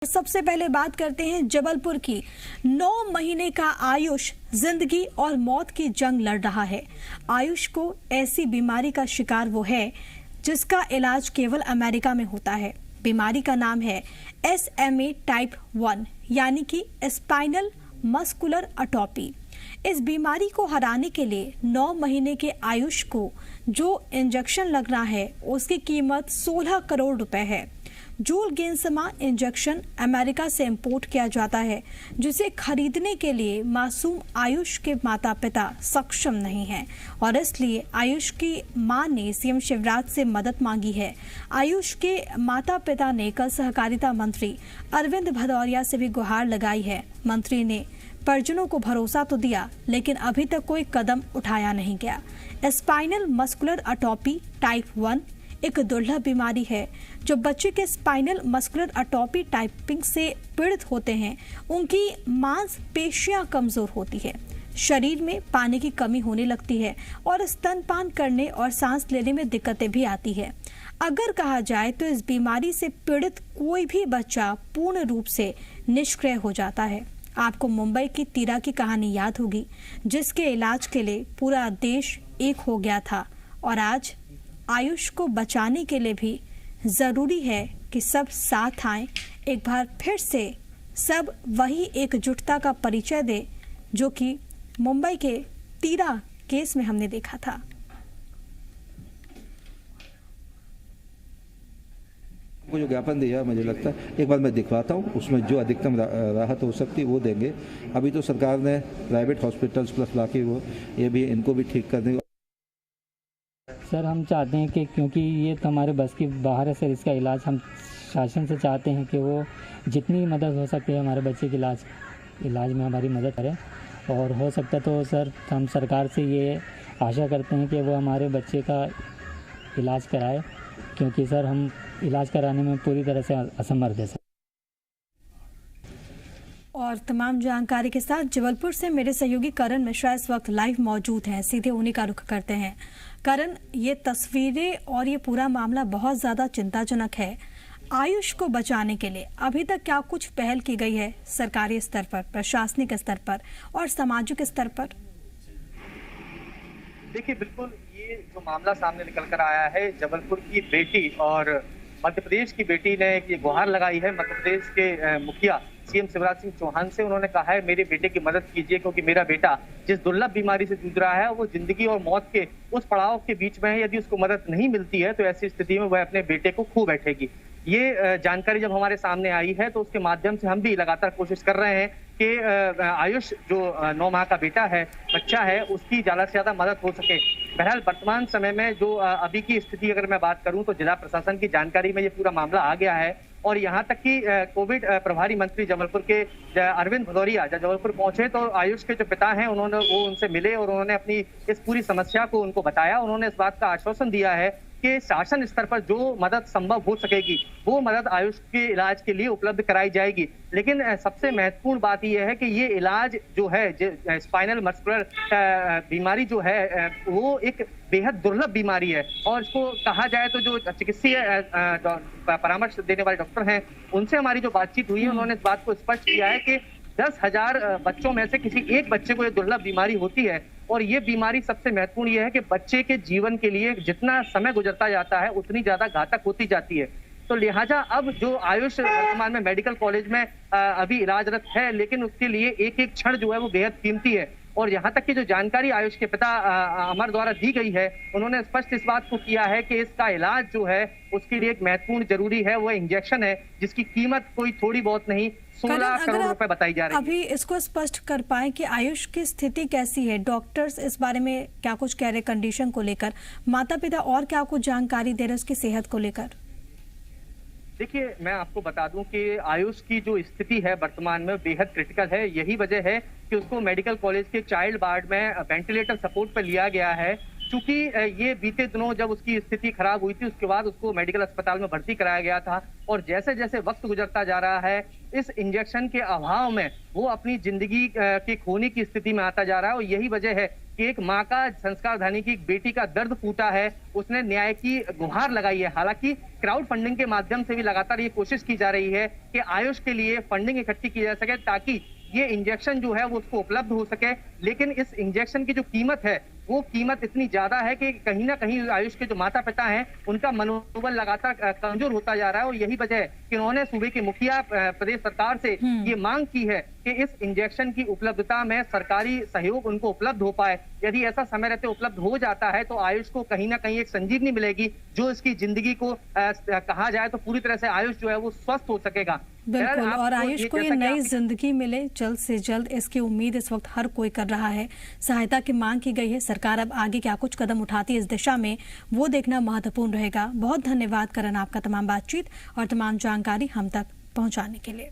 सबसे पहले बात करते हैं जबलपुर की। 9 महीने का आयुष जिंदगी और मौत की जंग लड़ रहा है। आयुष को ऐसी बीमारी का शिकार वो है जिसका इलाज केवल अमेरिका में होता है। बीमारी का नाम है SMA टाइप 1 यानी कि स्पाइनल मस्कुलर अटोपी। इस बीमारी को हराने के लिए 9 महीने के आयुष को जो इंजेक्शन लग रहा है उसकी कीमत 16 करोड़ रुपए है। जोलगेंसमा इंजेक्शन अमेरिका से इंपोर्ट किया जाता है, जिसे खरीदने के लिए मासूम आयुष के माता पिता सक्षम नहीं हैं और इसलिए आयुष की मां ने सीएम शिवराज से मदद मांगी है। आयुष के माता पिता ने कल सहकारिता मंत्री अरविंद भदौरिया से भी गुहार लगाई है। मंत्री ने परिजनों को भरोसा तो दिया, लेकिन अभी तक कोई कदम उठाया नहीं गया। स्पाइनल मस्कुलर अटोपी टाइप 1 एक दुर्लभ बीमारी है। जो बच्चे के स्पाइनल मस्कुलर अटोपी टाइपिंग से पीड़ित होते हैं, उनकी मांसपेशियां कमजोर होती है, शरीर में पानी की कमी होने लगती है और स्तनपान करने और सांस लेने में दिक्कतें भी आती है। अगर कहा जाए तो इस बीमारी से पीड़ित कोई भी बच्चा पूर्ण रूप से निष्क्रिय हो जाता है। आपको मुंबई की तीरा की कहानी याद होगी, जिसके इलाज के लिए पूरा देश एक हो गया था और आज आयुष को बचाने के लिए भी जरूरी है कि सब साथ आएं। एक बार फिर से सब वही एकजुटता का परिचय दे जो कि मुंबई के तीरा केस में हमने देखा था। जो ज्ञापन दिया मुझे लगता है एक बार मैं दिखवाता हूँ, उसमें जो अधिकतम राहत हो सकती है वो देंगे। अभी तो सरकार ने प्राइवेट हॉस्पिटल्स प्लस बाकी वो ये भी इनको भी ठीक कर देंगे। सर हम चाहते हैं कि क्योंकि ये तो हमारे बस की बाहर है सर, इसका इलाज हम शासन से चाहते हैं कि वो जितनी मदद हो सकती है हमारे बच्चे के इलाज में हमारी मदद करें और हो सकता तो सर हम सरकार से ये आशा करते हैं कि वो हमारे बच्चे का इलाज कराए, क्योंकि सर हम इलाज कराने में पूरी तरह से असमर्थ हैं। और तमाम जानकारी के साथ जबलपुर से मेरे सहयोगी करण मिश्रा इस वक्त लाइव मौजूद हैं। सीधे उन्हीं का रुख करते हैं। करण, ये तस्वीरें और ये पूरा मामला बहुत ज्यादा चिंताजनक है। आयुष को बचाने के लिए अभी तक क्या कुछ पहल की गई है सरकारी स्तर पर, प्रशासनिक स्तर पर और सामाजिक स्तर पर? देखिए, बिल्कुल ये जो मामला सामने निकल कर आया है, जबलपुर की बेटी और मध्य प्रदेश की बेटी ने ये गुहार लगाई है मध्य प्रदेश के मुखिया सीएम शिवराज सिंह चौहान से। उन्होंने कहा है मेरे बेटे की मदद कीजिए, क्योंकि मेरा बेटा जिस दुर्लभ बीमारी से जूझ रहा है वो जिंदगी और मौत के उस पड़ाव के बीच में है। यदि उसको मदद नहीं मिलती है तो ऐसी स्थिति में वह अपने बेटे को खो बैठेगी। ये जानकारी जब हमारे सामने आई है तो उसके माध्यम से हम भी लगातार कोशिश कर रहे हैं कि आयुष जो 9 माह का बेटा है, बच्चा है, उसकी ज्यादा से ज्यादा मदद हो सके। बहरहाल वर्तमान समय में जो अभी की स्थिति अगर मैं बात करूं तो जिला प्रशासन की जानकारी में ये पूरा मामला आ गया है और यहाँ तक कि कोविड प्रभारी मंत्री जबलपुर के अरविंद भदौरिया जब जबलपुर पहुंचे तो आयुष के जो पिता हैं वो उनसे मिले और उन्होंने अपनी इस पूरी समस्या को उनको बताया। उन्होंने इस बात का आश्वासन दिया है कि शासन स्तर पर जो मदद संभव हो सकेगी वो मदद आयुष के इलाज के लिए उपलब्ध कराई जाएगी। लेकिन सबसे महत्वपूर्ण बात यह है कि ये इलाज जो है स्पाइनल मस्कुलर बीमारी जो है वो एक बेहद दुर्लभ बीमारी है और इसको कहा जाए तो जो चिकित्सीय परामर्श देने वाले डॉक्टर हैं उनसे हमारी जो बातचीत हुई है उन्होंने इस बात को स्पष्ट किया है कि 10,000 बच्चों में से किसी एक बच्चे को ये दुर्लभ बीमारी होती है और ये बीमारी सबसे महत्वपूर्ण ये है कि बच्चे के जीवन के लिए जितना समय गुजरता जाता है उतनी ज्यादा घातक होती जाती है। तो लिहाजा अब जो आयुष वर्तमान में मेडिकल कॉलेज में अभी इलाजरत है, लेकिन उसके लिए एक एक क्षण जो है वो बेहद कीमती है। और यहाँ तक की जो जानकारी आयुष के पिता अमर द्वारा दी गई है, उन्होंने स्पष्ट इस बात को किया है कि इसका इलाज जो है उसके लिए एक महत्वपूर्ण जरूरी है वो इंजेक्शन है, जिसकी कीमत कोई थोड़ी बहुत नहीं 16 करोड़ रुपए बताई जा रही है। अभी इसको स्पष्ट कर पाए कि आयुष की स्थिति कैसी है, डॉक्टर्स इस बारे में क्या कुछ कह रहे, कंडीशन को लेकर, माता पिता और क्या कुछ जानकारी दे रहे उसकी सेहत को लेकर? देखिए, मैं आपको बता दूं कि आयुष की जो स्थिति है वर्तमान में बेहद क्रिटिकल है। यही वजह है कि उसको मेडिकल कॉलेज के चाइल्ड वार्ड में वेंटिलेटर सपोर्ट पर लिया गया है। चूंकि ये बीते दिनों जब उसकी स्थिति खराब हुई थी उसके बाद उसको मेडिकल अस्पताल में भर्ती कराया गया था और जैसे जैसे वक्त गुजरता जा रहा है इस इंजेक्शन के अभाव में वो अपनी जिंदगी के खोने की स्थिति में आता जा रहा है और यही वजह है कि एक माँ का संस्कारधानी की एक बेटी का दर्द फूटा है, उसने न्याय की गुहार लगाई है। हालांकि क्राउड फंडिंग के माध्यम से भी लगातार ये कोशिश की जा रही है कि आयुष के लिए फंडिंग इकट्ठी की जा सके ताकि ये इंजेक्शन जो है वो उसको उपलब्ध हो सके। लेकिन इस इंजेक्शन की जो कीमत है वो कीमत इतनी ज्यादा है कि कहीं ना कहीं आयुष के जो माता पिता हैं उनका मनोबल लगातार कमजोर होता जा रहा है। और यही वजह है कि उन्होंने सूबे के मुखिया प्रदेश सरकार से ये मांग की है कि इस इंजेक्शन की उपलब्धता में सरकारी सहयोग उनको उपलब्ध हो पाए। यदि ऐसा समय रहते उपलब्ध हो जाता है तो आयुष को कहीं ना कहीं एक संजीवनी मिलेगी, जो इसकी जिंदगी को कहा जाए तो पूरी तरह से आयुष जो है वो स्वस्थ हो सकेगा। बिल्कुल, और आयुष को ये नई जिंदगी मिले जल्द से जल्द, इसकी उम्मीद इस वक्त हर कोई कर रहा है। सहायता की मांग की गई है, सरकार अब आगे क्या कुछ कदम उठाती है इस दिशा में वो देखना महत्वपूर्ण रहेगा। बहुत धन्यवाद करण आपका तमाम बातचीत और तमाम जानकारी हम तक पहुंचाने के लिए।